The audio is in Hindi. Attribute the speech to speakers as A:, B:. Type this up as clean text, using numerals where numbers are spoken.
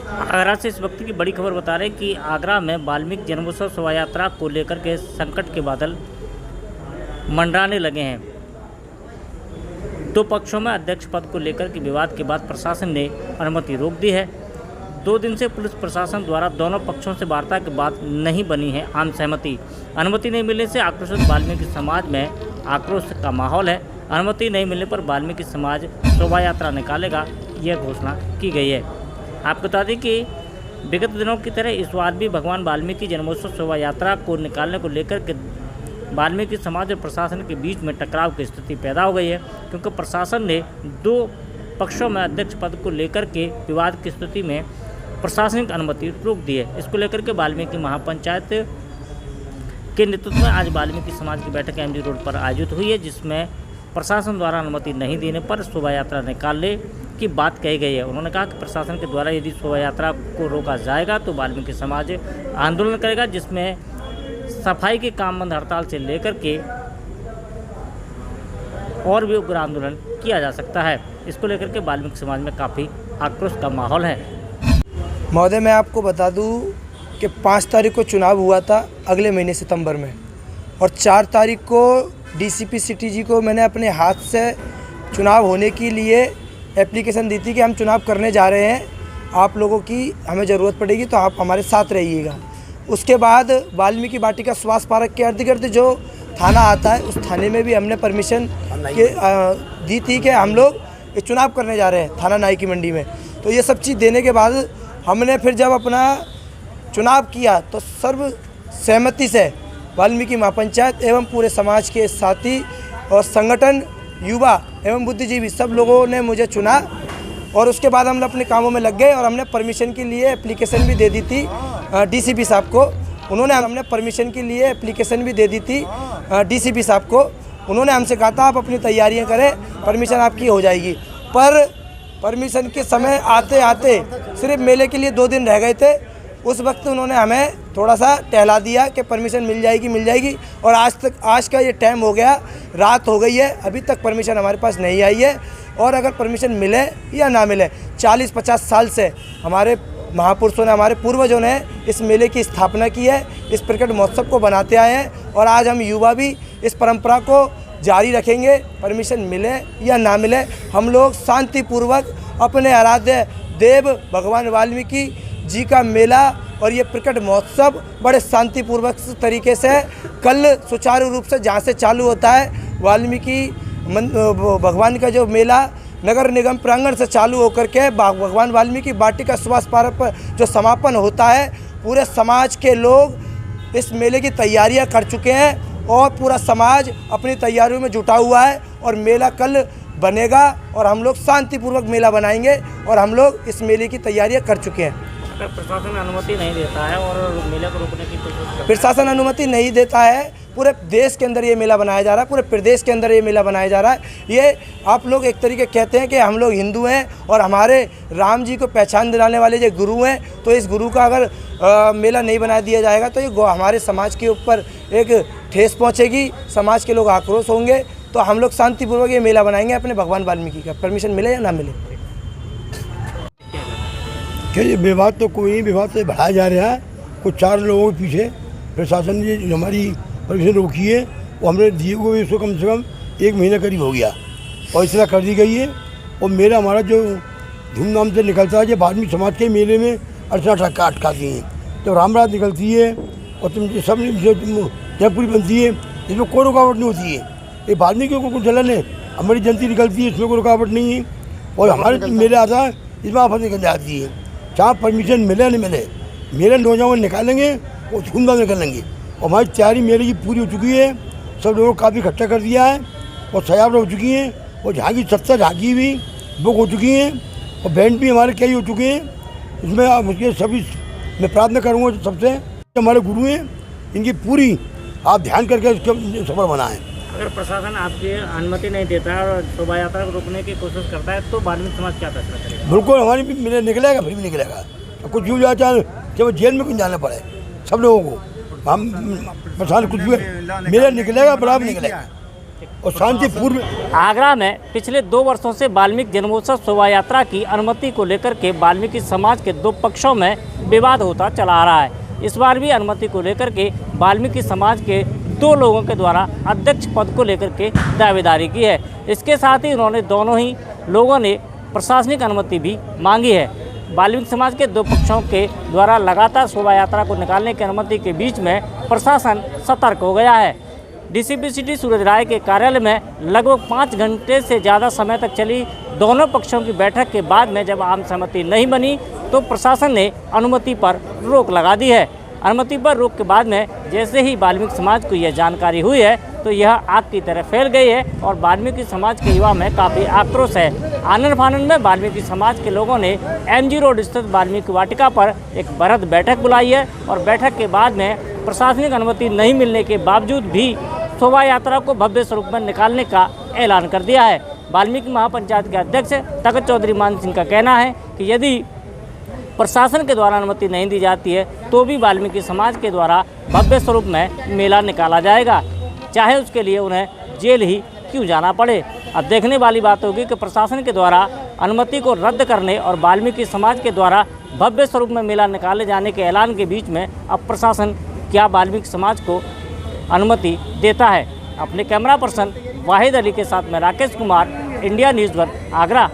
A: आगरा से इस वक्त की बड़ी खबर बता रहे हैं कि आगरा में वाल्मीकि जन्मोत्सव शोभा यात्रा को लेकर के संकट के बादल मंडराने लगे हैं। दो पक्षों में अध्यक्ष पद को लेकर के विवाद के बाद प्रशासन ने अनुमति रोक दी है। 2 दिन से पुलिस प्रशासन द्वारा दोनों पक्षों से वार्ता के बाद नहीं बनी है आम सहमति। अनुमति नहीं मिलने से आक्रोशित वाल्मीकि समाज में आक्रोश का माहौल है। अनुमति नहीं मिलने पर वाल्मीकि समाज शोभा यात्रा निकालेगा, यह घोषणा की गई है। आपको बता दें कि विगत दिनों की तरह इस बार भी भगवान वाल्मीकि जन्मोत्सव शोभा यात्रा को निकालने को लेकर के वाल्मीकि समाज और प्रशासन के बीच में टकराव की स्थिति पैदा हो गई है, क्योंकि प्रशासन ने 2 पक्षों में अध्यक्ष पद को लेकर के विवाद की स्थिति में प्रशासनिक अनुमति रोक दी है। इसको लेकर के वाल्मीकि महापंचायत के नेतृत्व में आज वाल्मीकि समाज की बैठक एमजी रोड पर आयोजित हुई है, जिसमें प्रशासन द्वारा अनुमति नहीं देने पर शोभा यात्रा निकालने की बात कही गई है। उन्होंने कहा कि प्रशासन के द्वारा यदि शोभा यात्रा को रोका जाएगा तो वाल्मीकि समाज आंदोलन करेगा, जिसमें सफाई के काम बंद हड़ताल से लेकर के और भी उग्र आंदोलन किया जा सकता है। इसको लेकर के वाल्मीकि समाज में काफ़ी आक्रोश का माहौल है।
B: महोदय, मैं आपको बता दूं कि 5 तारीख को चुनाव हुआ था अगले महीने सितंबर में, और 4 तारीख को डीसीपी सिटी जी को मैंने अपने हाथ से चुनाव होने के लिए एप्लीकेशन दी थी कि हम चुनाव करने जा रहे हैं, आप लोगों की हमें ज़रूरत पड़ेगी तो आप हमारे साथ रहिएगा। उसके बाद वाल्मीकि वाटिका सुभाष पार्क के अर्ध गिर्द जो थाना आता है, उस थाने में भी हमने परमिशन दी थी कि हम लोग ये चुनाव करने जा रहे हैं थाना नाई की मंडी में। तो ये सब चीज़ देने के बाद हमने फिर जब अपना चुनाव किया तो सर्व सहमति से वाल्मीकि महापंचायत एवं पूरे समाज के साथी और संगठन, युवा एवं बुद्धिजीवी सब लोगों ने मुझे चुना, और उसके बाद हम अपने कामों में लग गए और हमने परमिशन के लिए एप्लीकेशन भी दे दी थी डीसीपी साहब को। हमने परमिशन के लिए एप्लीकेशन भी दे दी थी डीसीपी साहब को। उन्होंने हमसे कहा था आप अपनी तैयारियां करें, परमिशन आपकी हो जाएगी। पर परमिशन के समय आते आते सिर्फ मेले के लिए 2 दिन रह गए थे। उस वक्त उन्होंने हमें थोड़ा सा टहला दिया कि परमिशन मिल जाएगी, और आज का ये टाइम हो गया, रात हो गई है, अभी तक परमिशन हमारे पास नहीं आई है। और अगर परमिशन मिले या ना मिले, 40-50 साल से हमारे महापुरुषों ने, हमारे पूर्वजों ने इस मेले की स्थापना की है, इस प्रकट महोत्सव को बनाते आए हैं, और आज हम युवा भी इस परंपरा को जारी रखेंगे। परमिशन मिले या ना मिले, हम लोग शांतिपूर्वक अपने आराध्य देव भगवान वाल्मीकि जी का मेला और ये प्रकट महोत्सव बड़े शांतिपूर्वक तरीके से कल सुचारू रूप से जहाँ से चालू होता है वाल्मीकि भगवान का जो मेला नगर निगम प्रांगण से चालू होकर के भगवान वाल्मीकि वाटिका सुभाष पार्क पर जो समापन होता है, पूरे समाज के लोग इस मेले की तैयारियां कर चुके हैं और पूरा समाज अपनी तैयारियों में जुटा हुआ है, और मेला कल बनेगा और हम लोग शांतिपूर्वक मेला बनाएंगे, और हम लोग इस मेले की तैयारियां कर चुके हैं।
A: अगर प्रशासन अनुमति नहीं देता है और मेले को रोकने की कोशिश करता है,
B: प्रशासन अनुमति नहीं देता है, पूरे देश के अंदर ये मेला बनाया जा रहा है, पूरे प्रदेश के अंदर ये मेला बनाया जा रहा है। ये आप लोग एक तरीके कहते हैं कि हम लोग हिंदू हैं और हमारे राम जी को पहचान दिलाने वाले जो गुरु हैं, तो इस गुरु का अगर मेला नहीं बना दिया जाएगा तो ये हमारे समाज के ऊपर एक ठेस पहुँचेगी, समाज के लोग आक्रोश होंगे। तो हम लोग शांतिपूर्वक ये मेला बनाएंगे अपने भगवान वाल्मीकि का, परमिशन मिले या ना मिले।
C: कि ये विवाद तो कोई नहीं, विवाद से बढ़ाया जा रहा है। कुछ 4 लोगों के पीछे प्रशासन ने जो हमारी परमिशन रोकी है, वो हमने दिए हुए इसको कम से कम 1 महीना करीब हो गया, और इस तरह कर दी गई है। और मेला हमारा जो धूमधाम से निकलता है, जब आदमी समाज के मेले में अर्चना अटकाती हैं, जब रामरात निकलती है और तुम सब जयपुरी बनती है, इसमें कोई रुकावट नहीं होती है। ये वाल्मीकियों को कुछ जलन है, हमारी जनती निकलती है, इसमें कोई रुकावट नहीं है। और हमारे मेले आता है, इसमें आफत निकल जाती है। चाहे परमिशन मिले नहीं मिले, मेले नौजवान निकालेंगे और धूमधाम निकालेंगे। और हमारी तैयारी मेले की पूरी हो चुकी है, सब लोगों को काफ़ी इकट्ठा कर दिया है, और सजावट हो चुकी है, और झांकी 70 झांकी भी बुक हो चुकी हैं, और बैंड भी हमारे कई हो चुके हैं। इसमें आप उसके सभी मैं प्रार्थना करूँगा सबसे, हमारे गुरु हैं, इनकी पूरी आप ध्यान करके इसका सफल बनाएं।
A: अगर प्रशासन आपकी अनुमति नहीं देता है और शोभा यात्रा को रोकने की कोशिश करता है तो वाल्मीकि समाज क्या फैसला करेगा?
C: बिल्कुल हमारी भी मेले निकलेगा, फिर भी निकलेगा। कुछ भी हो जाए, चाहे जेल में कुछ जाना पड़े, सब लोगों को हम प्रशासन कुछ भी मेला निकलेगा, बराबर निकलेगा। और शांतिपूर्ण।
A: आगरा में पिछले 2 वर्षों से वाल्मीकि जन्मोत्सव शोभा यात्रा की अनुमति को लेकर के वाल्मीकि समाज के 2 पक्षों में विवाद होता चला आ रहा है। इस बार भी अनुमति को लेकर के वाल्मीकि समाज के 2 लोगों के द्वारा अध्यक्ष पद को लेकर के दावेदारी की है। इसके साथ ही उन्होंने दोनों ही लोगों ने प्रशासनिक अनुमति भी मांगी है। वाल्मीकि समाज के 2 पक्षों के द्वारा लगातार शोभा यात्रा को निकालने की अनुमति के बीच में प्रशासन सतर्क हो गया है। डीसीपी सिटी सूरज राय के कार्यालय में लगभग 5 घंटे से ज़्यादा समय तक चली दोनों पक्षों की बैठक के बाद में जब आम सहमति नहीं बनी तो प्रशासन ने अनुमति पर रोक लगा दी है। अनुमति पर रोक के बाद में जैसे ही वाल्मीकि समाज को यह जानकारी हुई है तो यह आग की तरह फैल गई है और वाल्मीकि समाज के युवा में काफ़ी आक्रोश है। आनन फानन में वाल्मीकि समाज के लोगों ने एमजी रोड स्थित वाल्मीकि वाटिका पर एक बृहद बैठक बुलाई है और बैठक के बाद में प्रशासनिक अनुमति नहीं मिलने के बावजूद भी शोभा यात्रा को भव्य स्वरूप में निकालने का ऐलान कर दिया है। वाल्मीकि महापंचायत के अध्यक्ष तखत चौधरी मान सिंह का कहना है कि यदि प्रशासन के द्वारा अनुमति नहीं दी जाती है तो भी वाल्मीकि समाज के द्वारा भव्य स्वरूप में मेला निकाला जाएगा, चाहे उसके लिए उन्हें जेल ही क्यों जाना पड़े। अब देखने वाली बात होगी कि प्रशासन के द्वारा अनुमति को रद्द करने और वाल्मीकि समाज के द्वारा भव्य स्वरूप में मेला निकाले जाने के ऐलान के बीच में अब प्रशासन क्या वाल्मीकि समाज को अनुमति देता है। अपने कैमरा पर्सन वाहिद अली के साथ में राकेश कुमार, इंडिया न्यूज़ 1 आगरा।